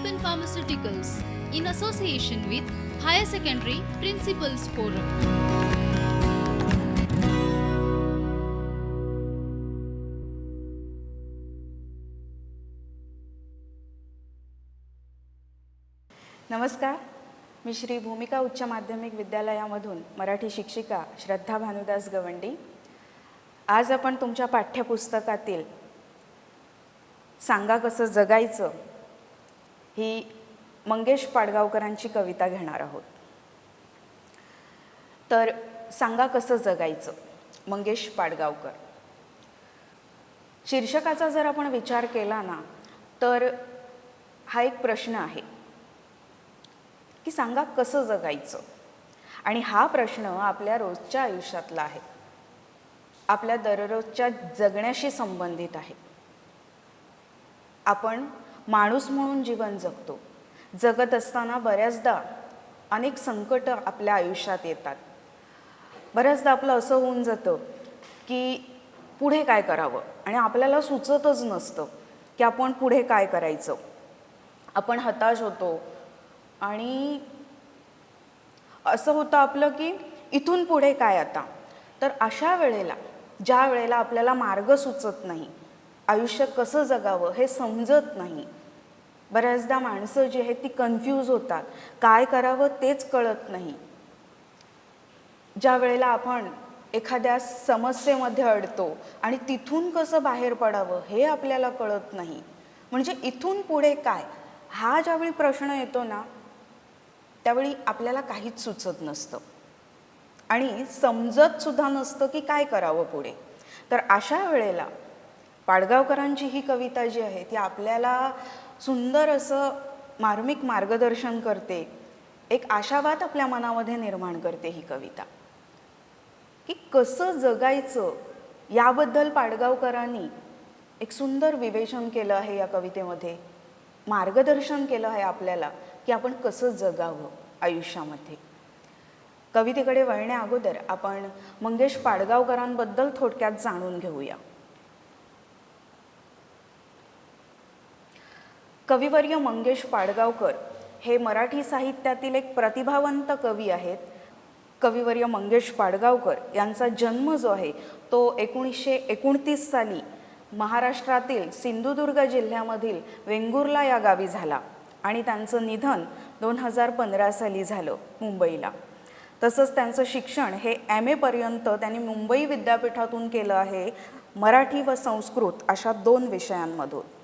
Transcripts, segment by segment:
Alpen Pharmaceuticals in association with Higher Secondary Principals Forum. नमस्कार, मी श्री भूमिका उच्च माध्यमिक विद्यालयामधून मराठी शिक्षिका श्रद्धा भानुदास गवंडी। आज आपण तुमच्या पाठ्यपुस्तकातील सांगा कसं जगायचं ही मंगेश पाडगावकरांची कविता घेणार आहोत। तर सांगा कसं जगायचं, मंगेश पाडगावकर। शीर्षकाचा जर आपण विचार केला ना तर हा एक प्रश्न आहे की सांगा कसं जगायचं, आणि हा प्रश्न आपल्या रोजच्या आयुष्यातला आहे, आपल्या दररोजच्या जगण्याशी संबंधित आहे। आपण माणूस म्हणून जीवन जगतो, जगत असताना बऱ्याचदा अनेक संकट आपल्या आयुष्यात येतात। बऱ्याचदा आपलं असं होऊन जातं की पुढे काय करावं आणि आपल्याला सुचतच नसतं की आपण पुढे काय करायचं। आपण हताश होतो आणि असं होतं आपलं की इथून पुढे काय आता। तर अशा वेळेला, ज्या वेळेला आपल्याला मार्ग सुचत नाही, आयुष्य कसं जगावं हे समजत नाही, बऱ्याचदा माणसं जी आहेत ती कन्फ्यूज होतात, काय करावं तेच कळत नाही। ज्या वेळेला आपण एखाद्या समस्येमध्ये अडतो आणि तिथून कसं बाहेर पडावं हे आपल्याला कळत नाही, म्हणजे इथून पुढे काय हा ज्यावेळी प्रश्न येतो ना त्यावेळी आपल्याला काहीच सुचत नसतं आणि समजत सुद्धा नसतं की काय करावं पुढे। तर अशा वेळेला पाडगावकरांची ही कविता जी आहे ती आपल्याला सुंदर असं मार्मिक मार्गदर्शन करते, एक आशावाद आपल्या मनामध्ये निर्माण करते ही कविता की कसं जगायचं याबद्दल पाडगावकरांनी एक सुंदर विवेचन केलं आहे। या कवितेमध्ये मार्गदर्शन केलं आहे आपल्याला की आपण कसं जगावं आयुष्यामध्ये। कवितेकडे वळण्या अगोदर आपण मंगेश पाडगावकरांबद्दल थोडक्यात जाणून घेऊया। कविवर्य मंगेश पाडगावकर हे मराठी साहित्यातील एक प्रतिभावंत कवी आहेत। कविवर्य मंगेश पाडगावकर यांचा जन्म जो आहे तो 1929 साली महाराष्ट्रातील सिंधुदुर्ग जिल्ह्यामधील वेंगुर्ला या गावी झाला आणि त्यांचं निधन 2015 साली झालं मुंबईला। तसंच त्यांचं शिक्षण हे MA पर्यंत त्यांनी मुंबई विद्यापीठातून केलं आहे, मराठी व संस्कृत अशा 2 विषयांमधून।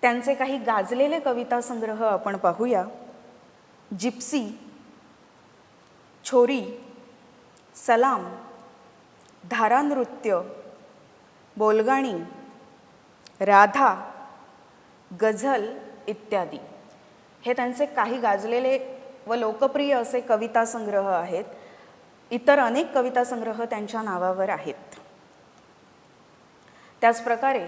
त्यांचे काही गाजलेले कविता संग्रह आपण पाहूया। जिप्सी, छोरी, सलाम, धारानृत्य, बोलगाणी, राधा, गझल इत्यादी हे त्यांचे काही गाजलेले व लोकप्रिय असे कविता संग्रह आहेत। इतर अनेक कविता संग्रह त्यांच्या नावावर आहेत। त्याचप्रकारे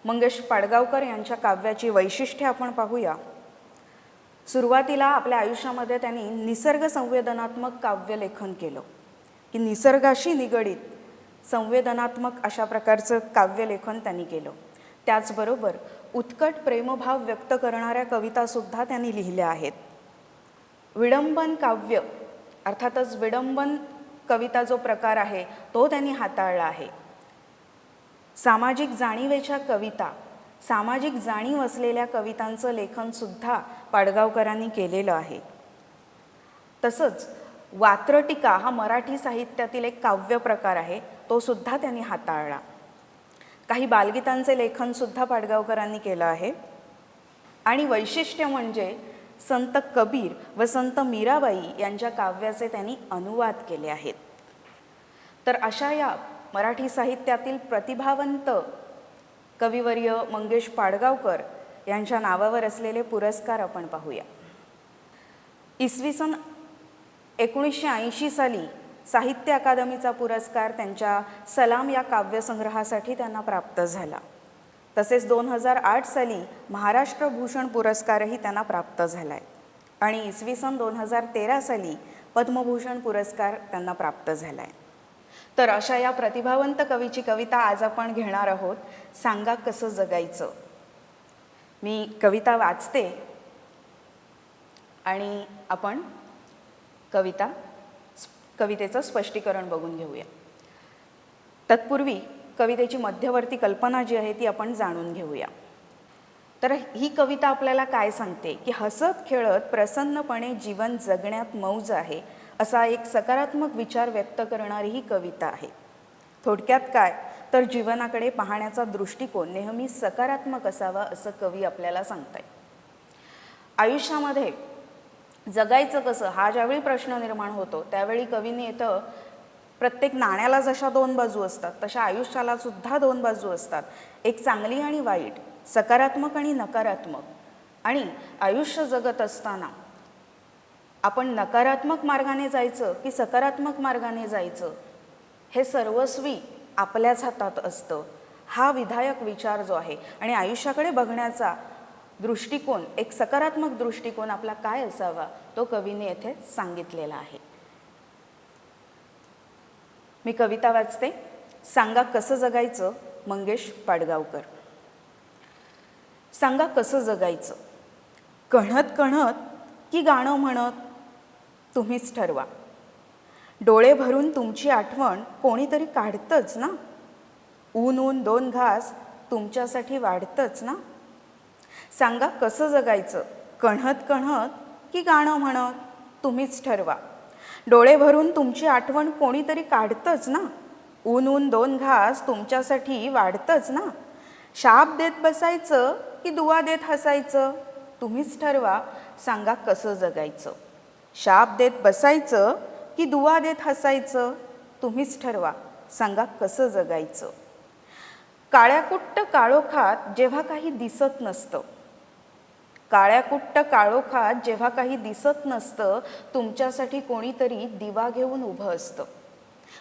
मंगेश पाडगावकर यांच्या काव्याची वैशिष्ट्ये आपण पाहूया। सुरुवातीला आपल्या आयुष्यामध्ये त्यांनी निसर्ग संवेदनात्मक काव्यलेखन केलं की निसर्गाशी निगडीत संवेदनात्मक अशा प्रकारचं काव्यलेखन त्यांनी केलं। त्याचबरोबर उत्कट प्रेमभाव व्यक्त करणाऱ्या कवितासुद्धा त्यांनी लिहिल्या आहेत। विडंबन काव्य अर्थातच विडंबन कविता जो प्रकार आहे तो त्यांनी हाताळला आहे। सामाजिक जाणीवेच्या कविता, सामाजिक जाणीव असलेल्या कवितांचं लेखनसुद्धा पाडगावकरांनी केलेलं आहे। तसंच वात्रटिका हा मराठी साहित्यातील एक काव्य प्रकार आहे, तो सुद्धा त्यांनी हाताळला। काही बालगीतांचे लेखनसुद्धा पाडगावकरांनी केलं आहे। आणि वैशिष्ट्य म्हणजे संत कबीर व संत मीराबाई यांच्या काव्याचे त्यांनी अनुवाद केले आहेत। तर अशा या मराठी साहित्यातील प्रतिभावंत कविवर्य मंगेश पाडगावकर यांच्या नावावर असलेले पुरस्कार आपण पाहूया। इसवी सन 1980 साली साहित्य अकादमीचा पुरस्कार त्यांच्या सलाम या काव्यसंग्रहासाठी त्यांना प्राप्त झाला। तसेच 2008 साली महाराष्ट्र भूषण पुरस्कारही त्यांना प्राप्त झाला आहे आणि इसवी सन 2013 साली पद्मभूषण पुरस्कार त्यांना प्राप्त झाला आहे। तर अशा या प्रतिभावंत कवीची कविता आज आपण घेणार आहोत, सांगा कसं जगायचं। मी कविता वाचते आणि आपण कवितेचं स्पष्टीकरण बघून घेऊया. तत्पूर्वी कवितेची मध्यवर्ती कल्पना जी आहे ती आपण जाणून घेऊया. तर ही कविता आपल्याला काय सांगते की हसत खेळत प्रसन्नपणे जीवन जगण्यात मौज आहे असा एक सकारात्मक विचार व्यक्त करणारी ही कविता आहे. थोडक्यात काय तर जीवनाकडे पाहण्याचा दृष्टिकोन नेहमी सकारात्मक असावा असं कवी आपल्याला सांगताय. आयुष्यामध्ये जगायचं कसं हा ज्यावेळी प्रश्न निर्माण होतो त्यावेळी कवीने इथं प्रत्येक नाण्याला जशा दोन बाजू असतात तशा आयुष्याला सुद्धा दोन बाजू असतात. एक चांगली आणि वाईट, सकारात्मक आणि नकारात्मक. आणि आयुष्य जगत असताना आपण नकारात्मक मार्गाने जायचं की सकारात्मक मार्गाने जायचं हे सर्वस्वी आपल्याच हातात असतं. हा विधायक विचार जो आहे आणि आयुष्याकडे बघण्याचा दृष्टिकोन, एक सकारात्मक दृष्टिकोन आपला काय असावा तो कवीने येथे सांगितलेला आहे. मी कविता वाचते. सांगा कसं जगायचं, मंगेश पाडगावकर. सांगा कसं जगायचं, कण्हत कण्हत की गाणं म्हणत, तुम्हीच ठरवा. डोळे भरून तुमची आठवण कोणीतरी काढतंच ना. ऊन ऊन दोन घास तुमच्यासाठी वाढतंच ना. सांगा कसं जगायचं, कण्हत कण्हत की गाणं म्हणत, तुम्हीच ठरवा. डोळे भरून तुमची आठवण कोणीतरी काढतंच ना. ऊन ऊन दोन घास तुमच्यासाठी वाढतंच ना. शाप देत बसायचं की दुवा देत हसायचं, तुम्हीच ठरवा. सांगा कसं जगायचं. शाप देत बसायचं की दुवा देत हसायचं, तुम्हीच ठरवा. सांगा कसं जगायचं. काळ्याकुट्ट काळोखात जेव्हा काही दिसत नसतं, काळ्याकुट्ट काळोखात जेव्हा काही दिसत नसतं, तुमच्यासाठी कोणीतरी दिवा घेऊन उभं असतं.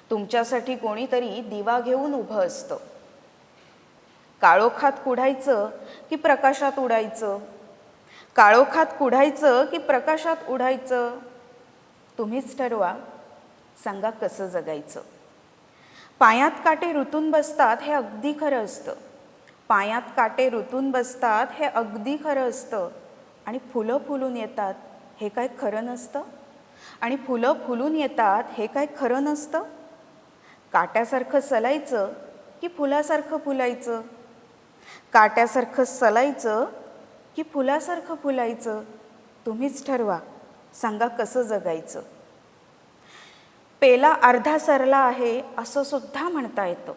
तुमच्यासाठी कोणीतरी दिवा घेऊन उभं असतं. काळोखात कुढायचं की प्रकाशात उडायचं, काळोखात कुढायचं की प्रकाशात उडायचं, तुम्हीच ठरवा. सांगा कसं जगायचं. पायात काटे रुतून बसतात हे अगदी खरं असतं. पायात काटे रुतून बसतात हे अगदी खरं असतं. आणि फुलं फुलून येतात हे काय खरं नसतं. आणि फुलं फुलून येतात हे काय खरं नसतं. काट्यासारखं सलायचं की फुलासारखं फुलायचं, काट्यासारखं सलायचं की फुलासारखं फुलायचं, तुम्हीच ठरवा. सांगा कसं जगायचं. पेला अर्धा सरला आहे असं सुद्धा म्हणता येतं.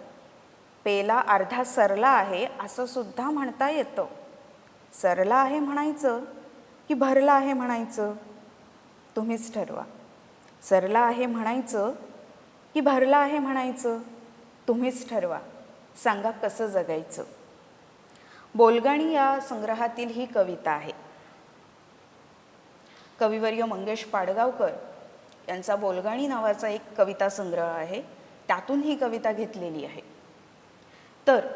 पेला अर्धा सरला आहे असं सुद्धा म्हणता येतं. सरला आहे म्हणायचं की भरला आहे म्हणायचं, तुम्हीच ठरवा. सरला आहे म्हणायचं की भरला आहे म्हणायचं, तुम्हीच ठरवा. सांगा कसं जगायचं. बोलगाणी या संग्रहातील ही कविता आहे. कविवर्य मंगेश पाडगावकर यांचा बोलगाणी नावाचा एक कविता संग्रह आहे, त्यातून ही कविता घेतलेली आहे. तर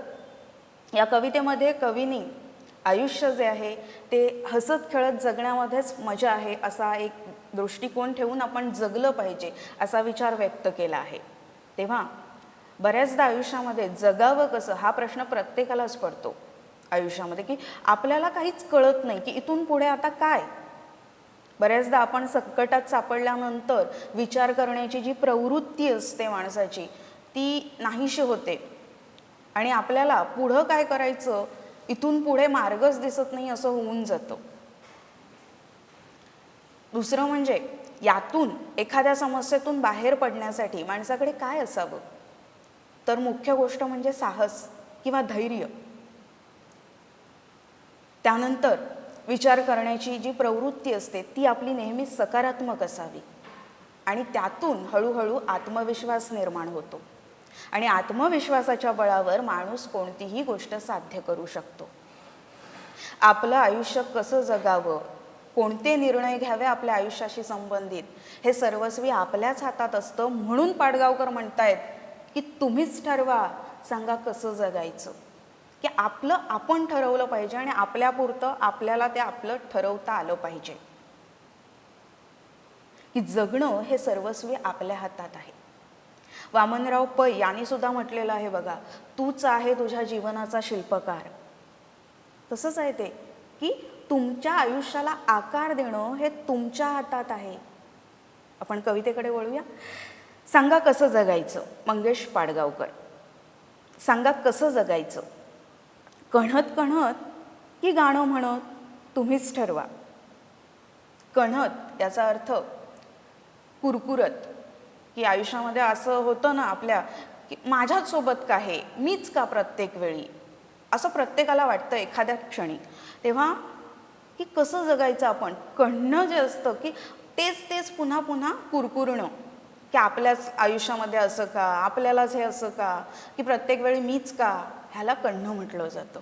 या कवितेमध्ये कवीनी आयुष्य जे आहे ते हसत खेळत जगण्यामध्येच मजा आहे असा एक दृष्टिकोन ठेवून आपण जगलं पाहिजे असा विचार व्यक्त केला आहे. तेव्हा बऱ्याचदा आयुष्यामध्ये जगावं कसं हा प्रश्न प्रत्येकालाच पडतो आयुष्यामध्ये, की आपल्याला काहीच कळत नाही की इथून पुढे आता काय. बऱ्याचदा आपण संकटात सापडल्यानंतर विचार करण्याची जी प्रवृत्ती असते माणसाची ती नाहीशी होते आणि आपल्याला पुढं काय करायचं, इथून पुढे मार्गच दिसत नाही असं होऊन जातं. दुसरं म्हणजे यातून एखाद्या समस्येतून बाहेर पडण्यासाठी माणसाकडे काय असावं, तर मुख्य गोष्ट म्हणजे साहस किंवा धैर्य. त्यानंतर विचार करण्याची जी प्रवृत्ती असते ती आपली नेहमी सकारात्मक असावी आणि त्यातून हळूहळू आत्मविश्वास निर्माण होतो आणि आत्मविश्वासाच्या बळावर माणूस कोणतीही गोष्ट साध्य करू शकतो. आपलं आयुष्य कसं जगावं, कोणते निर्णय घ्यावे आपल्या आयुष्याशी संबंधित हे सर्वस्वी आपल्याच हातात असतं. म्हणून पाडगावकर म्हणतायत की तुम्हीच ठरवा. सांगा कसं जगायचं. की आपलं आपण ठरवलं पाहिजे आणि आपल्यापुरतं आपल्याला ते आपलं ठरवता आलं पाहिजे. की जगणं हे सर्वस्वी आपल्या हातात आहे. वामनराव पै यांनी सुद्धा म्हटलेलं आहे बघा, तूच आहे तुझ्या जीवनाचा शिल्पकार. तसंच आहे ते की तुमच्या आयुष्याला आकार देणं हे तुमच्या हातात आहे. आपण कवितेकडे वळूया. सांगा कसं जगायचं, मंगेश पाडगावकर. सांगा कसं जगायचं, कण्हत कण्हत की गाणं म्हणत, तुम्हीच ठरवा. कण्हत याचा अर्थ कुरकुरत, की आयुष्यामध्ये असं होतं ना आपल्या, की माझ्याच सोबत का हे, मीच का प्रत्येक वेळी, असं प्रत्येकाला वाटतं एखाद्या क्षणी. तेव्हा की कसं जगायचं आपण, कण्हणं जे असतं की तेच तेच पुन्हा पुन्हा कुरकुरणं, की आपल्याच आयुष्यामध्ये असं का, आपल्यालाच हे असं का, की प्रत्येक वेळी मीच का, ह्याला कण्हणं म्हटलं जातं.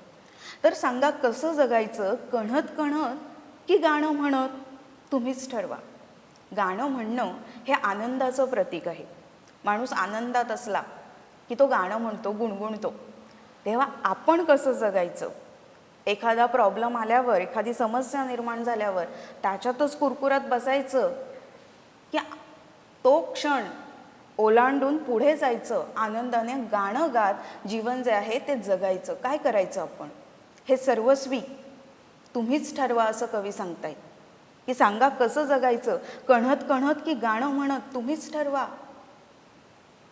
तर सांगा कसं जगायचं, कण्हत कण्हत की गाणं म्हणत, तुम्हीच ठरवा. गाणं म्हणणं हे आनंदाचं प्रतीक आहे. माणूस आनंदात असला की तो गाणं म्हणतो, गुणगुणतो. तेव्हा आपण कसं जगायचं, एखादा प्रॉब्लेम आल्यावर, एखादी समस्या निर्माण झाल्यावर त्याच्यातच कुरकुरत बसायचं, की तो क्षण ओलांडून पुढे जायचं, आनंदाने गाणं गात जीवन जे आहे ते जगायचं. काय करायचं आपण, हे सर्वस्वी तुम्हीच ठरवा असं कवी सांगतायत. की सांगा कसं जगायचं, कण्हत कण्हत की गाणं म्हणत, तुम्हीच ठरवा.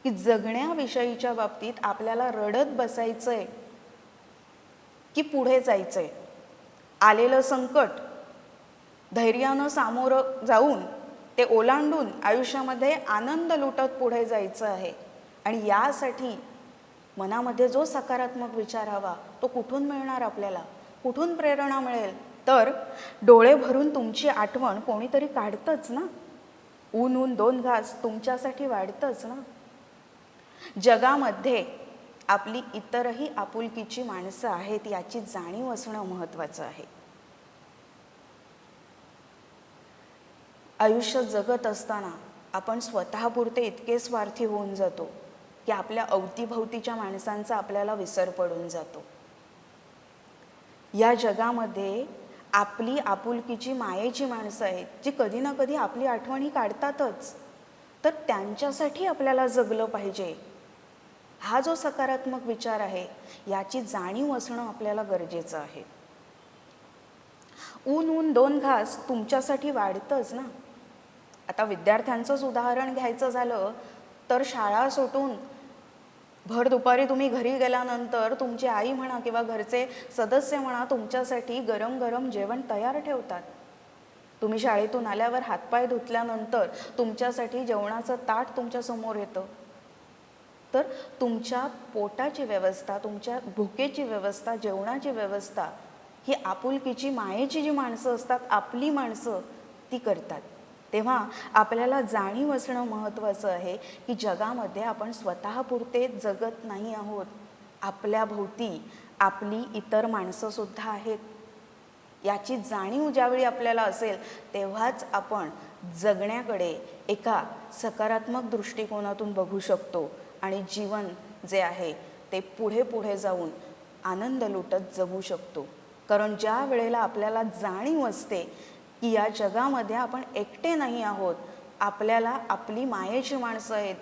की जगण्याविषयीच्या बाबतीत आपल्याला रडत बसायचंय की पुढे जायचंय. आलेलं संकट धैर्यानं सामोरं जाऊन ते ओलांडून आयुष्यामध्ये आनंद लुटत पुढे जायचं आहे. आणि यासाठी मनामध्ये जो सकारात्मक विचार हवा तो कुठून मिळणार आपल्याला, कुठून प्रेरणा मिळेल, तर डोळे भरून तुमची आठवण कोणीतरी काढतंच ना. ऊन ऊन दोन घास तुमच्यासाठी वाढतंच ना. जगामध्ये आपली इतरही आपुलकीची माणसं आहेत याची जाणीव असणं महत्त्वाचं आहे. आयुष्य जगत असताना आपण स्वतःपुरते इतके स्वार्थी होऊन जातो की आपल्या अवतीभवतीच्या माणसांचा आपल्याला विसर पडून जातो. या जगामध्ये आपली आपुलकीची मायेची माणसं आहेत जी कधी ना कधी आपली आठवणी काढतातच. तर त्यांच्यासाठी आपल्याला जगलं पाहिजे, हा जो सकारात्मक विचार आहे याची जाणीव असणं आपल्याला गरजेचं आहे. ऊन ऊन दोन घास तुमच्यासाठी वाढतंच ना. आता विद्यार्थ्यांचंच उदाहरण घ्यायचं झालं तर शाळा सुटून भर दुपारी तुम्ही घरी गेल्यानंतर तुमची आई म्हणा किंवा घरचे सदस्य म्हणा तुमच्यासाठी गरम गरम जेवण तयार ठेवतात. तुम्ही शाळेतून आल्यावर हातपाय धुतल्यानंतर तुमच्यासाठी जेवणाचं ताट तुमच्यासमोर येतं. तर तुमच्या पोटाची व्यवस्था, तुमच्या भुकेची व्यवस्था, जेवणाची व्यवस्था ही आपुलकीची मायेची जी माणसं असतात, आपली माणसं, ती करतात. तेव्हा आपल्याला जाणीव असणं महत्त्वाचं आहे की जगामध्ये आपण स्वतःपुरते जगत नाही आहोत. आपल्या भोवती आपली इतर माणसंसुद्धा आहेत. याची जाणीव ज्यावेळी आपल्याला असेल तेव्हाच आपण जगण्याकडे एका सकारात्मक दृष्टिकोनातून बघू शकतो आणि जीवन जे आहे ते पुढे पुढे जाऊन आनंद लुटत जगू शकतो. कारण ज्या वेळेला आपल्याला जाणीव असते की या जगामध्ये आपण एकटे नाही आहोत, आपल्याला आपली मायेची माणसं आहेत,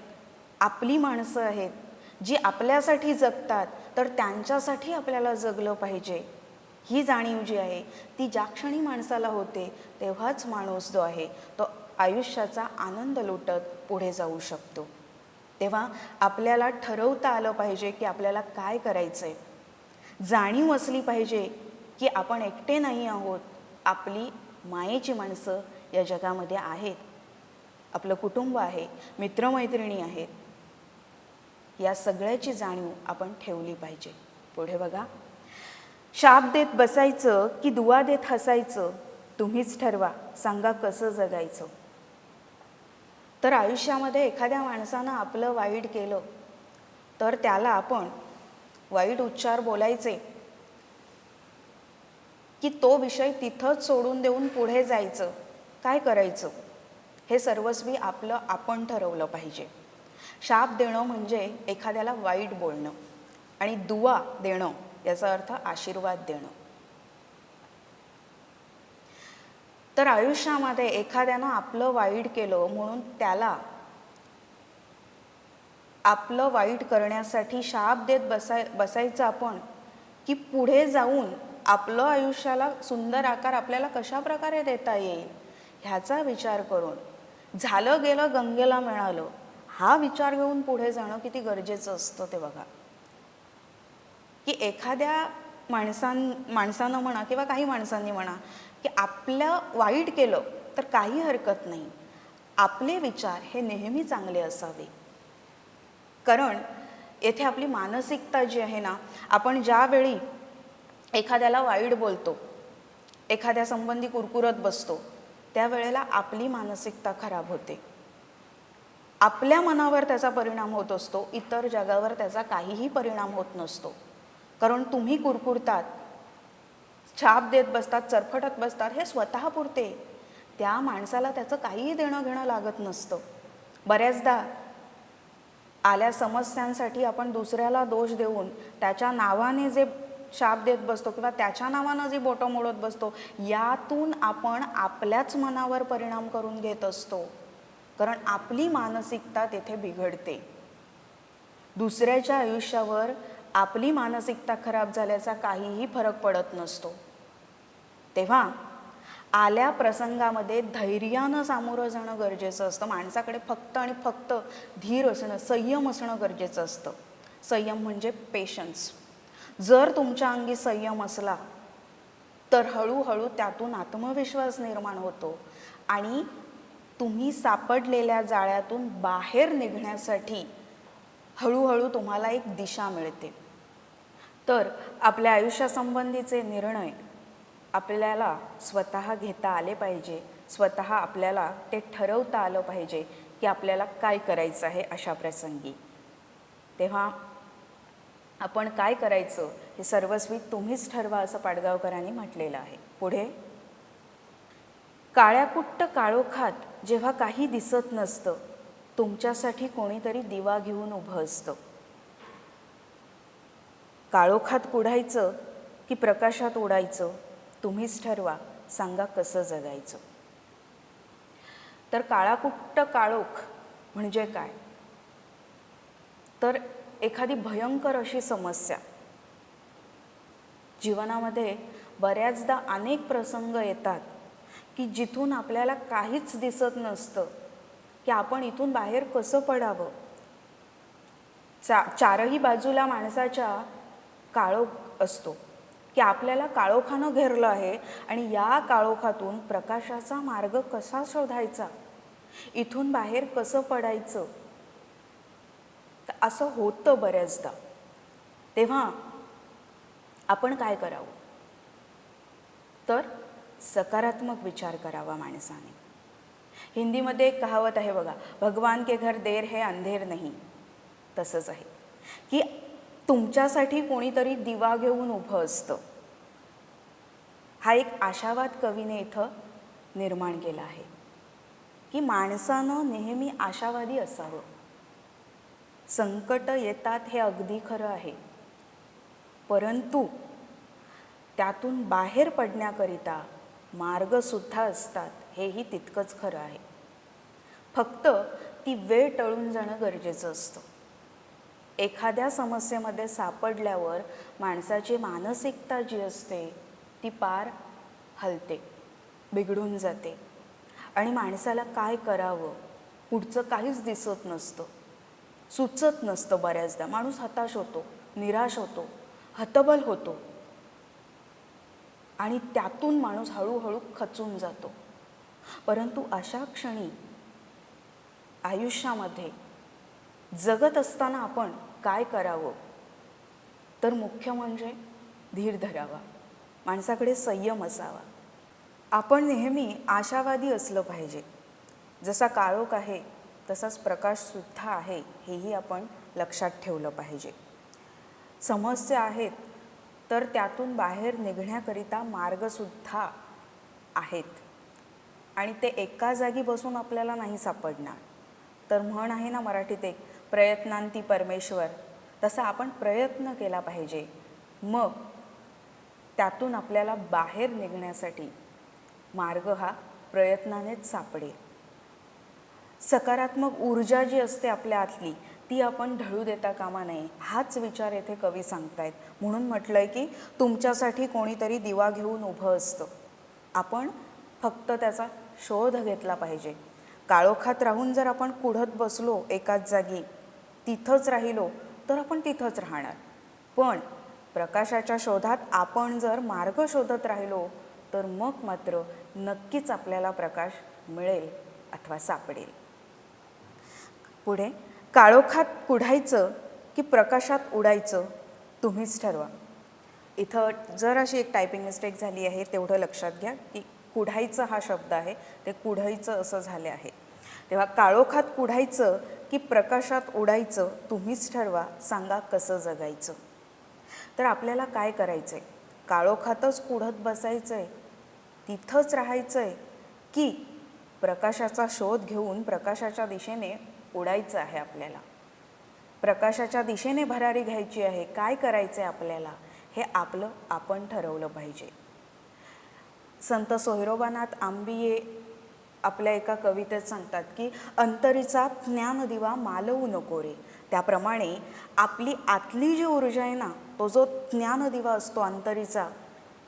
आपली माणसं आहेत जी आपल्यासाठी जगतात, तर त्यांच्यासाठी आपल्याला जगलं पाहिजे. ही जाणीव जी आहे ती ज्या क्षणी माणसाला होते तेव्हाच माणूस जो आहे तो आयुष्याचा आनंद लुटत पुढे जाऊ शकतो. तेव्हा आपल्याला ठरवता आलं पाहिजे की आपल्याला काय करायचं आहे. जाणीव असली पाहिजे की आपण एकटे नाही आहोत, आपली मायेची माणसं या जगामध्ये आहेत, आपलं कुटुंब आहे, मित्रमैत्रिणी आहेत. या सगळ्याची जाणीव आपण ठेवली पाहिजे. पुढे बघा. शाप देत बसायचं की दुआ देत हसायचं, तुम्हीच ठरवा. सांगा कसं जगायचं. तर आयुष्यामध्ये एखाद्या माणसानं आपलं वाईट केलं तर त्याला आपण वाईट उच्चार बोलायचे की तो विषय तिथंच सोडून देऊन पुढे जायचं, काय करायचं, हे सर्वस्वी आपलं आपण ठरवलं पाहिजे. शाप देणं म्हणजे एखाद्याला वाईट बोलणं आणि दुआ देणं याचा अर्थ आशीर्वाद देणं. तर आयुष्यामध्ये एखाद्यानं आपलं वाईट केलं म्हणून त्याला आपलं वाईट करण्यासाठी शाप देत बसायचं आपण, की पुढे जाऊन आपलं आयुष्याला सुंदर आकार आपल्याला कशा प्रकारे देता येईल ह्याचा विचार करून झालं गेलं गंगेला मिळालं हा विचार घेऊन पुढे जाणं किती गरजेचं असतं ते बघा. की एखाद्या माणसानं म्हणा किंवा काही माणसांनी म्हणा की आपलं वाईट केलं तर काही हरकत नाही, आपले विचार हे नेहमी चांगले असावे. कारण येथे आपली मानसिकता जी आहे ना, आपण ज्यावेळी एखाद्याला वाईट बोलतो, एखाद्या संबंधी कुरकुरत बसतो, त्यावेळेला आपली मानसिकता खराब होते. आपल्या मनावर त्याचा परिणाम होत असतो, इतर जगावर त्याचा काहीही परिणाम होत नसतो. कारण तुम्ही कुरकुरतात, छाप देत बसतात, चरफटत बसतात, हे स्वतःपुरते. त्या माणसाला त्याचं काहीही देणं घेणं लागत नसतं. बऱ्याचदा आल्या समस्यांसाठी आपण दुसऱ्याला दोष देऊन त्याच्या नावाने जे शाप देत बसतो किंवा त्याच्या नावानं जी बोटं मोडत बसतो, यातून आपण आपल्याच मनावर परिणाम करून घेत असतो. कारण आपली मानसिकता तेथे बिघडते. दुसऱ्याच्या आयुष्यावर आपली मानसिकता खराब झाल्याचा काहीही फरक पडत नसतो. तेव्हा आल्या प्रसंगामध्ये धैर्यानं सामोरं जाणं गरजेचं असतं. माणसाकडे फक्त आणि फक्त धीर असणं, संयम असणं गरजेचं असतं. संयम म्हणजे पेशन्स. जर तुमच्या अंगी संयम असला तर हळूहळू त्यातून आत्मविश्वास निर्माण होतो आणि तुम्ही सापडलेल्या जाळ्यातून बाहेर निघण्यासाठी हळूहळू तुम्हाला एक दिशा मिळते. तर आपल्या आयुष्यासंबंधीचे निर्णय आपल्याला स्वतः घेता आले पाहिजे. स्वतः आपल्याला ते ठरवता आलं पाहिजे की आपल्याला काय करायचं आहे अशा प्रसंगी. तेव्हा आपण काय करायचं हे सर्वस्वी तुम्हीच ठरवा असं पाडगावकरांनी म्हटलेलं आहे. पुढे, काळ्याकुट्ट काळोखात जेव्हा काही दिसत नसतं, तुमच्यासाठी कोणीतरी दिवा घेऊन उभं असतं. काळोखात कुढायचं की प्रकाशात उडायचं तुम्हीच ठरवा, सांगा कसं जगायचं. तर काळाकुट्ट काळोख म्हणजे काय? तर एखादी भयंकर अशी समस्या. जीवनामध्ये बऱ्याचदा अनेक प्रसंग येतात की जिथून आपल्याला काहीच दिसत नसतं की आपण इथून बाहेर कसं पडावं. चारही बाजूला माणसाच्या काळोख असतो की आपल्याला काळोखानं घेरलं आहे आणि या काळोखातून प्रकाशाचा मार्ग कसा शोधायचा, इथून बाहेर कसं पडायचं, असं होतं बऱ्याचदा. तेव्हा आपण काय करावं? तर सकारात्मक विचार करावा माणसाने. हिंदीमध्ये एक कहावत आहे बघा, भगवान के घर देर है अंधेर नहीं. तसंच आहे की तुमच्यासाठी कोणीतरी दिवा घेऊन उभं असतं. हा एक आशावाद कवीने इथं निर्माण केला आहे की माणसानं नेहमी आशावादी असावं. संकट येतात हे अगदी खरं आहे, परंतु त्यातून बाहेर पडण्याकरिता मार्गसुद्धा असतात हेही तितकंच खरं आहे. फक्त ती वेळ टळून जाणं गरजेचं असतं. एखाद्या समस्येमध्ये सापडल्यावर माणसाची मानसिकता जी असते ती पार हलते, बिघडून जाते आणि माणसाला काय करावं पुढचं काहीच दिसत नसतं, सुचत नसतं. बऱ्याचदा माणूस हताश होतो, निराश होतो, हतबल होतो आणि त्यातून माणूस हळूहळू खचून जातो. परंतु अशा क्षणी आयुष्यामध्ये जगत असताना आपण काय करावं? तर मुख्य म्हणजे धीर धरावा, माणसाकडे संयम असावा. आपण नेहमी आशावादी असलं पाहिजे. जसा काळोख आहे तसाच प्रकाशसुद्धा आहे हेही आपण लक्षात ठेवलं पाहिजे. समस्या आहेत तर त्यातून बाहेर निघण्याकरिता मार्गसुद्धा आहेत आणि ते एका जागी बसून आपल्याला नाही सापडणार. तर म्हण आहे ना मराठीत एक, प्रयत्नांती परमेश्वर. तसा आपण प्रयत्न केला पाहिजे, मग त्यातून आपल्याला बाहेर निघण्यासाठी मार्ग हा प्रयत्नानेच सापडेल. सकारात्मक ऊर्जा जी असते आपल्या आतली ती आपण ढळू देता कामा नये, हाच विचार येथे कवी सांगतायत. म्हणून म्हटलंय की तुमच्यासाठी कोणीतरी दिवा घेऊन उभं असतं, आपण फक्त त्याचा शोध घेतला पाहिजे. काळोखात राहून जर आपण कुढत बसलो एकाच जागी, तिथंच राहिलो, तर आपण तिथंच राहणार. पण प्रकाशाच्या शोधात आपण जर मार्ग शोधत राहिलो, तर मग मात्र नक्कीच आपल्याला प्रकाश मिळेल अथवा सापडेल. पुढे, काळोखात कुढायचं की प्रकाशात उडायचं तुम्हीच ठरवा. इथं जराशी एक टायपिंग मिस्टेक झाली आहे, तेवढं लक्षात घ्या की कुढायचं हा शब्द आहे ते कुढायचं असं झाले आहे. तेव्हा काळोखात कुढायचं की प्रकाशात उडायचं तुम्हीच ठरवा, सांगा कसं जगायचं. तर आपल्याला काय करायचं आहे? काळोखातच कुढत बसायचं आहे, तिथंच राहायचं आहे, की प्रकाशाचा शोध घेऊन प्रकाशाच्या दिशेने उडायचं आहे? आपल्याला प्रकाशाच्या दिशेने भरारी घ्यायची आहे. काय करायचं आहे आपल्याला, हे आपलं आपण ठरवलं पाहिजे. संत सोयरोबानाथ आंबिये आपल्या एका कवितेत सांगतात की अंतरीचा ज्ञानदिवा मालवू नको रे. त्याप्रमाणे आपली आतली जी ऊर्जा आहे ना, तो जो ज्ञानदिवा असतो अंतरीचा,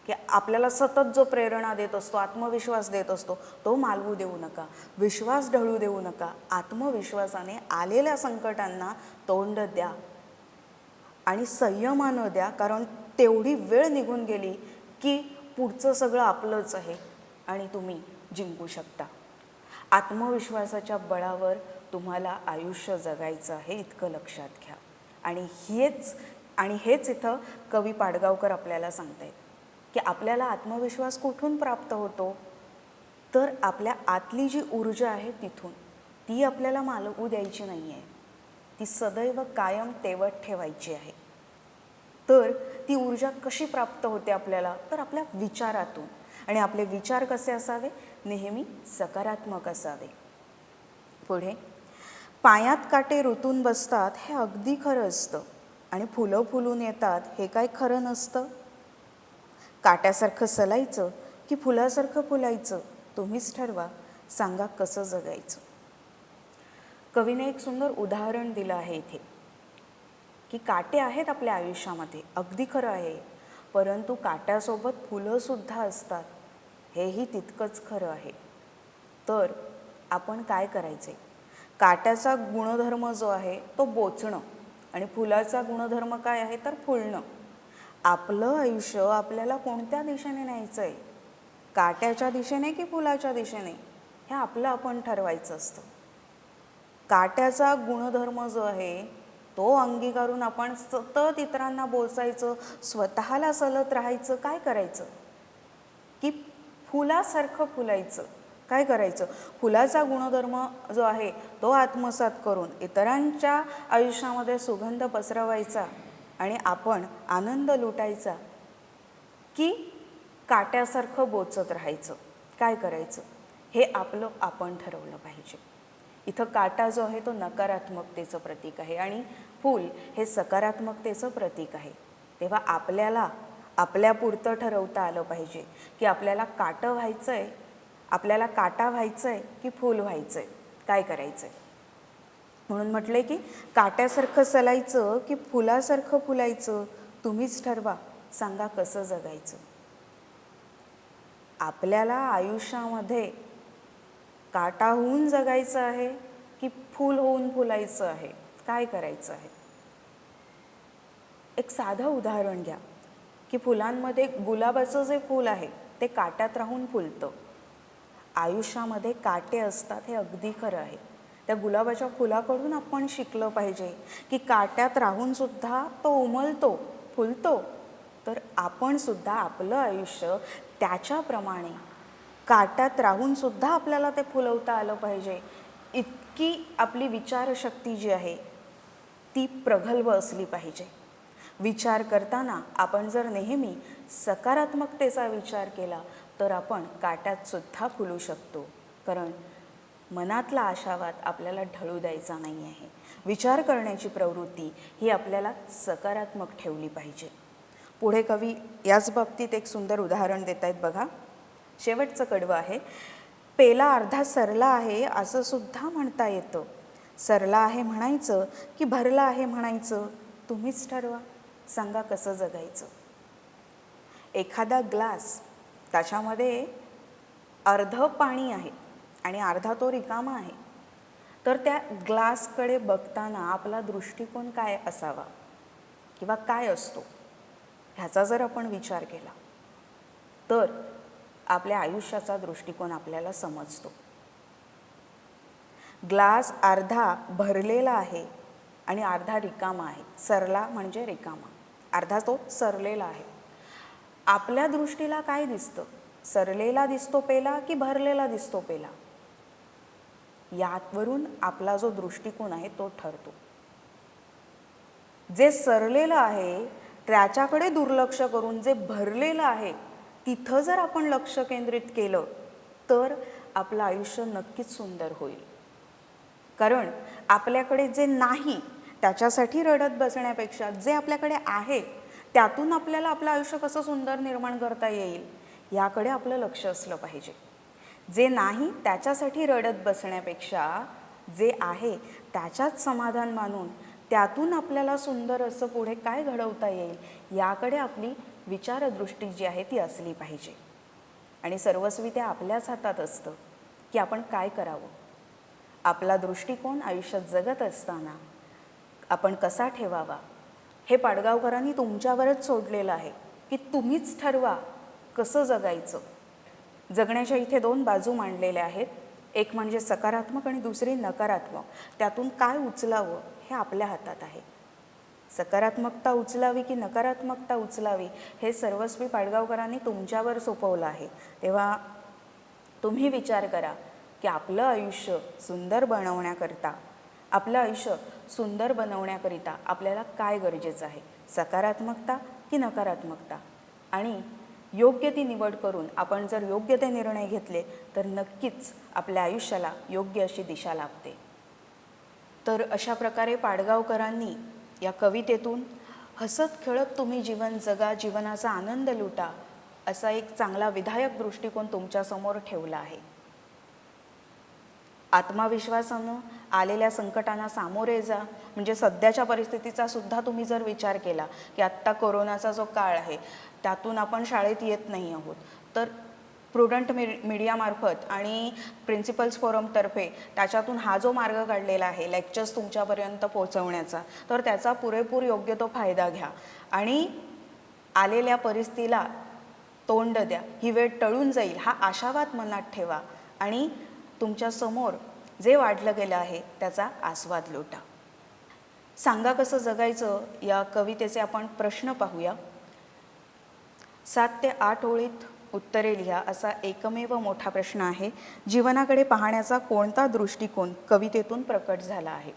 की आपल्याला सतत जो प्रेरणा देत असतो, आत्मविश्वास देत असतो, तो मालवू देऊ नका, विश्वास ढळू देऊ नका. आत्मविश्वासाने आलेल्या संकटांना तोंड द्या आणि संयमानं द्या, कारण तेवढी वेळ निघून गेली की पुढचं सगळं आपलंच आहे आणि तुम्ही जिंकू शकता. आत्मविश्वासाच्या बळावर तुम्हाला आयुष्य जगायचं आहे, इतकं लक्षात घ्या. आणि हेच इथं कवी पाडगावकर आपल्याला सांगतायत की आपल्याला आत्मविश्वास कुठून प्राप्त होतो, तर आपल्या आतली जी ऊर्जा आहे तिथून. ती आपल्याला मालवू द्यायची नाही आहे, ती सदैव कायम तेवत ठेवायची आहे. तर ती ऊर्जा कशी प्राप्त होते आपल्याला, तर आपल्या विचारातून. आणि आपले विचार कसे असावे, नेहमी सकारात्मक असावे. पुढे, पायात काटे रुतून बसतात हे अगदी खरं असतं, आणि फुलं फुलून येतात हे काय खरं नसतं. काट्यासारखं सलायचं की फुलासारखं फुलायचं तुम्हीच ठरवा, सांगा कसं जगायचं. कवीने एक सुंदर उदाहरण दिलं आहे इथे की काटे आहेत आपल्या आयुष्यामध्ये, अगदी खरं आहे, परंतु काट्यासोबत फुलंसुद्धा असतात, हेही तितकंच खरं आहे. तर आपण काय करायचे? काट्याचा गुणधर्म जो आहे तो बोचणं, आणि फुलाचा गुणधर्म काय आहे तर फुलणं. आपलं आयुष्य आपल्याला कोणत्या दिशेने न्यायचं आहे, काट्याच्या दिशेने की फुलाच्या दिशेने, हे आपलं आपण ठरवायचं असतं. काट्याचा गुणधर्म जो आहे तो अंगीकारून आपण सतत इतरांना बोचायचं, स्वतःला सलत राहायचं. काय करायचं की फुलासारखं फुलायचं. काय करायचं? फुलाचा गुणधर्म जो आहे तो आत्मसात करून इतरांच्या आयुष्यामध्ये सुगंध पसरवायचा आणि आपण आनंद लुटायचा, की काट्यासारखं बोचत राहायचं. काय करायचं हे आपलं आपण ठरवलं पाहिजे. इथं काटा जो आहे तो नकारात्मकतेचं प्रतीक आहे आणि फूल हे सकारात्मकतेचं प्रतीक आहे. तेव्हा आपल्याला आपल्यापुरतं ठरवता आलं पाहिजे की आपल्याला काटं व्हायचं आहे, आपल्याला काटा व्हायचं आहे की फूल व्हायचं आहे, काय करायचं आहे. म्हणून म्हटलंय की काट्यासारखं सलायचं की फुलासारखं फुलायचं तुम्हीच ठरवा, सांगा कसं जगायचं. आपल्याला आयुष्यामध्ये काटा होऊन जगायचं आहे की फूल होऊन फुलायचं आहे, काय करायचं आहे. एक साधं उदाहरण घ्या की फुलांमध्ये गुलाबाचं जे फूल आहे ते काट्यात राहून फुलतं. आयुष्यामध्ये काटे असतात हे अगदी खरं आहे. त्या गुलाबाच्या फुलाकडून आपण शिकलं पाहिजे की काट्यात राहून सुद्धा तो उमलतो, फुलतो. तर आपण सुद्धा आपलं आयुष्य त्याच्याप्रमाणे काट्यात राहून सुद्धा आपल्याला ते फुलवता आलं पाहिजे. इतकी आपली विचारशक्ती जी आहे ती प्रगल्भ असली पाहिजे. विचार करताना आपण जर नेहमी सकारात्मकतेचा विचार केला तर आपण काट्यात सुद्धा फुलू शकतो. कारण मनातला आशावाद आपल्याला ढळू द्यायचा नाही आहे. विचार करण्याची प्रवृत्ती ही आपल्याला सकारात्मक ठेवली पाहिजे. पुढे कवी याच बाबतीत एक सुंदर उदाहरण देत आहेत बघा. शेवटचं कडवं आहे. पेला अर्धा सरला आहे असं सुद्धा म्हणता येतं. सरला आहे म्हणायचं की भरला आहे म्हणायचं, तुम्हीच ठरवा. सांगा कसं जगायचं. एखादा ग्लास, त्याच्यामध्ये अर्धं पाणी आहे आणि अर्धा तो रिकामा आहे, तर त्या ग्लासकडे बघताना आपला दृष्टिकोन काय असावा किंवा काय असतो ह्याचा जर आपण विचार केला तर आपल्या आयुष्याचा दृष्टिकोन आपल्याला समजतो. ग्लास अर्धा भरलेला आहे आणि अर्धा रिकामा आहे. सरला म्हणजे रिकामा, अर्धा तो सरलेला आहे. आपल्या दृष्टीला काय दिसतं? सरलेला दिसतो पेला की भरलेला दिसतो पेला? यावरून आपला जो दृष्टिकोन आहे तो ठरतो. जे सरलेलं आहे त्याच्याकडे दुर्लक्ष करून जे भरलेलं आहे तिथं जर आपण लक्ष केंद्रित केलं तर आपलं आयुष्य नक्कीच सुंदर होईल. कारण आपल्याकडे जे नाही त्याच्यासाठी रडत बसण्यापेक्षा जे आपल्याकडे आहे त्यातून आपल्याला आपलं आयुष्य कसं सुंदर निर्माण करता येईल याकडे आपलं लक्ष असलं पाहिजे. जे नाही त्याच्यासाठी रडत बसण्यापेक्षा जे आहे त्याच्यात समाधान मानून त्यातून आपल्याला सुंदर असं पुढे काय घडवता येईल याकडे आपली विचारदृष्टी जी आहे ती असली पाहिजे. आणि सर्वस्वी ते आपल्याच हातात असतं की आपण काय करावं. आपला दृष्टिकोन आयुष्यात जगत असताना आपण कसा ठेवावा हे पाडगावकरांनी तुमच्यावरच सोडलेलं आहे की तुम्हीच ठरवा कसं जगायचं. जगण्याच्या इथे दोन बाजू मांडलेल्या आहेत, एक म्हणजे सकारात्मक आणि दुसरी नकारात्मक. त्यातून काय उचलावं हे आपल्या हातात आहे. सकारात्मकता उचलावी की नकारात्मकता उचलावी हे सर्वस्वी पाडगावकरांनी तुमच्यावर सोपवलं आहे. तेव्हा तुम्ही विचार करा की आपलं आयुष्य सुंदर बनवण्याकरिता, आपलं आयुष्य सुंदर बनवण्याकरिता आपल्याला काय गरजेचं आहे, सकारात्मकता की नकारात्मकता. आणि योग्य ती निवड करून आपण जर योग्य ते निर्णय घेतले तर नक्कीच आपल्या आयुष्याला योग्य अशी दिशा लाभते. तर अशा प्रकारे पाडगावकरांनी या कवितेतून हसत खेळत तुम्ही जीवन जगा, जीवनाचा आनंद लुटा असा एक चांगला विधायक दृष्टिकोन तुमच्यासमोर ठेवला आहे. आत्मविश्वासानं आलेल्या संकटांना सामोरे जा. म्हणजे सध्याच्या परिस्थितीचा सुद्धा तुम्ही जर विचार केला की आत्ता कोरोनाचा जो काळ आहे त्यातून आपण शाळेत येत नाही आहोत, तर प्रुडंट मीडियामार्फत आणि प्रिन्सिपल्स फोरमतर्फे त्याच्यातून हा जो मार्ग काढलेला आहे लेक्चर्स तुमच्यापर्यंत पोहोचवण्याचा, तर त्याचा पुरेपूर योग्य तो फायदा घ्या आणि आलेल्या परिस्थितीला तोंड द्या. ही वेळ टळून जाईल हा आशावाद मनात ठेवा आणि तुमच्या समोर जे वाढलं गेलं आहे त्याचा आस्वाद लुटा. सांगा कसं जगायचं या कवितेचे आपण प्रश्न पाहूया. 7 ते 8 ओळीत उत्तरे लिहा असा एकमेव मोठा प्रश्न आहे. जीवनाकडे पाहण्याचा कोणता दृष्टिकोन कवितेतून प्रकट झाला आहे?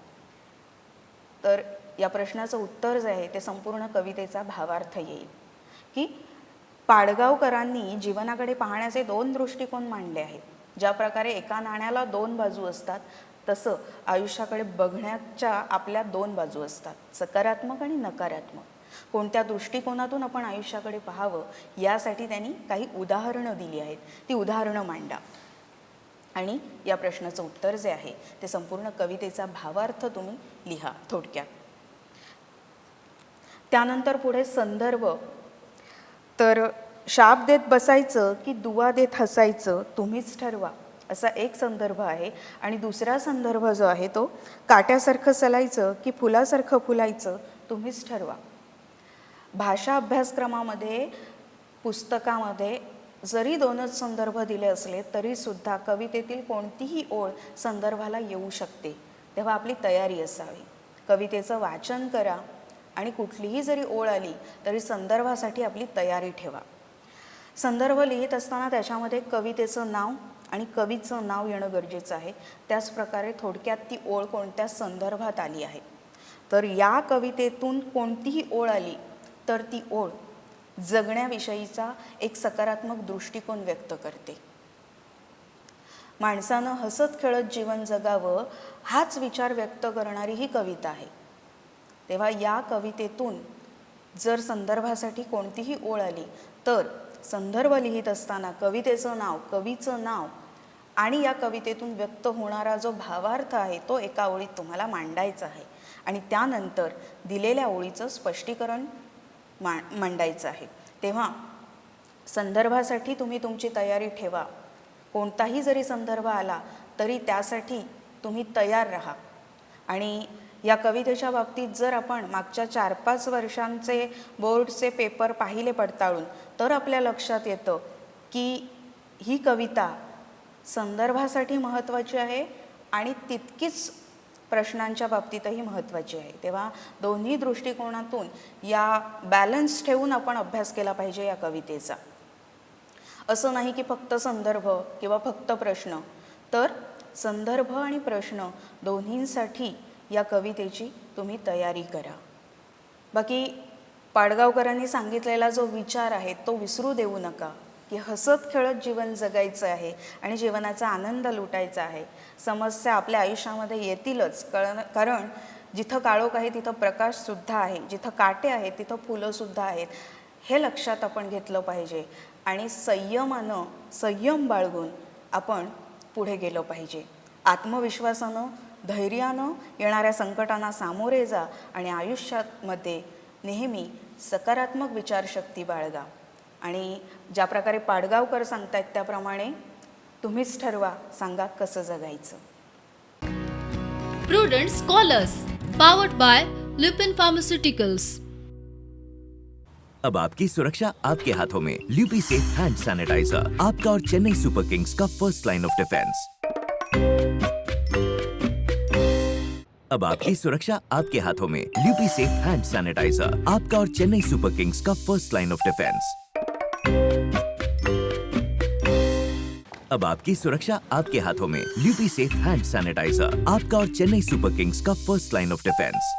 तर या प्रश्नाचं उत्तर जे आहे ते संपूर्ण कवितेचा भावार्थ येईल की पाडगावकरांनी जीवनाकडे पाहण्याचे 2 दृष्टिकोन मांडले आहेत. ज्या प्रकारे एका नाण्याला 2 बाजू असतात तसं आयुष्याकडे बघण्याच्या आपल्या 2 बाजू असतात, सकारात्मक आणि नकारात्मक. कोणत्या दृष्टिकोनातून आपण आयुष्याकडे पाहावं यासाठी त्यांनी काही उदाहरणं दिली आहेत. ती उदाहरणं मांडा आणि या प्रश्नाचं उत्तर जे आहे ते संपूर्ण कवितेचा भावार्थ तुम्ही लिहा थोडक्यात. त्यानंतर पुढे संदर्भ. तर शाप देत बसायचं की दुवा देत हसायचं तुम्हीच ठरवा असा एक संदर्भ आहे. आणि दुसरा संदर्भ जो आहे तो काट्यासारखं सलायचं की फुलासारखं फुलायचं तुम्हीच ठरवा. भाषा अभ्यासक्रमामध्ये पुस्तकामध्ये जरी 2च संदर्भ दिले असले तरीसुद्धा कवितेतील कोणतीही ओळ संदर्भाला येऊ शकते. तेव्हा आपली तयारी असावी. कवितेचं वाचन करा आणि कुठलीही जरी ओळ आली तरी संदर्भासाठी आपली तयारी ठेवा. संदर्भ लिहित असताना त्याच्यामध्ये कवितेचं नाव आणि कवीचं नाव येणं गरजेचं आहे. त्याचप्रकारे थोडक्यात ती ओळ कोणत्या संदर्भात आली आहे. तर या कवितेतून कोणतीही ओळ आली तर ती ओळ जगण्याविषयीचा एक सकारात्मक दृष्टिकोन व्यक्त करते. माणसानं हसत खेळत जीवन जगावं हाच विचार व्यक्त करणारी ही कविता आहे. तेव्हा या कवितेतून जर संदर्भासाठी कोणतीही ओळ आली तर संदर्भ लिहित असताना कवितेचं नाव, कवीचं नाव आणि या कवितेतून व्यक्त होणारा जो भावार्थ आहे तो एका ओळीत तुम्हाला मांडायचा आहे आणि त्यानंतर दिलेल्या ओळीचं स्पष्टीकरण मांडायचं आहे. तेव्हा संदर्भासाठी तुम्ही तुमची तयारी ठेवा. कोणताही जरी संदर्भ आला तरी त्यासाठी तुम्ही तयार राहा. आणि या कवितेच्या बाबतीत जर आपण मागच्या 4-5 वर्षांचे बोर्डचे पेपर पाहिले पडताळून तर आपल्या लक्षात येतं की ही कविता संदर्भासाठी महत्त्वाची आहे आणि तितकीच प्रश्नांच्या बाबतीतही महत्त्वाची आहे. तेव्हा दोन्ही दृष्टिकोनातून या बॅलन्स ठेवून आपण अभ्यास केला पाहिजे या कवितेचा. असं नाही की फक्त संदर्भ किंवा फक्त प्रश्न, तर संदर्भ आणि प्रश्न दोन्हींसाठी या कवितेची तुम्ही तयारी करा. बाकी पाडगावकरांनी सांगितलेला जो विचार आहे तो विसरू देऊ नका की हसत खेळत जीवन जगायचं आहे आणि जीवनाचा आनंद लुटायचा आहे. समस्या आपल्या आयुष्यामध्ये येतीलच, कारण जिथं काळोख आहे तिथं प्रकाशसुद्धा आहे, जिथं काटे आहेत तिथं फुलंसुद्धा आहेत. हे लक्षात आपण घेतलं पाहिजे आणि संयम बाळगून आपण पुढे गेलो पाहिजे. आत्मविश्वासानं, धैर्यानं येणाऱ्या संकटांना सामोरे जा आणि आयुष्यामध्ये नेहमी सकारात्मक विचारशक्ती बाळगा. आणि ज्या प्रकारे पाडगावकर सांगतायत त्याप्रमाणे तुम्हीच ठरवा, सांगा कसं जगायचं. Prudent Scholars, powered by Lupin Pharmaceuticals. अब आपकी सुरक्षा आपके हाथों में. ल्यूपी सेफ हैंड सैनिटाइजर, आपका और चेन्नई सुपर किंग्स का फर्स्ट लाइन ऑफ डिफेंस. अब आपकी सुरक्षा आपके हाथों में. ल्यूपी सेफ हैंड सैनिटाइजर, आपका और चेन्नई सुपर किंग्स का फर्स्ट लाइन ऑफ डिफेंस. अब आपकी सुरक्षा आपके हाथों में. ल्यूपी सेफ हैंड सैनिटाइजर, आपका और चेन्नई सुपर किंग्स का फर्स्ट लाइन ऑफ डिफेंस.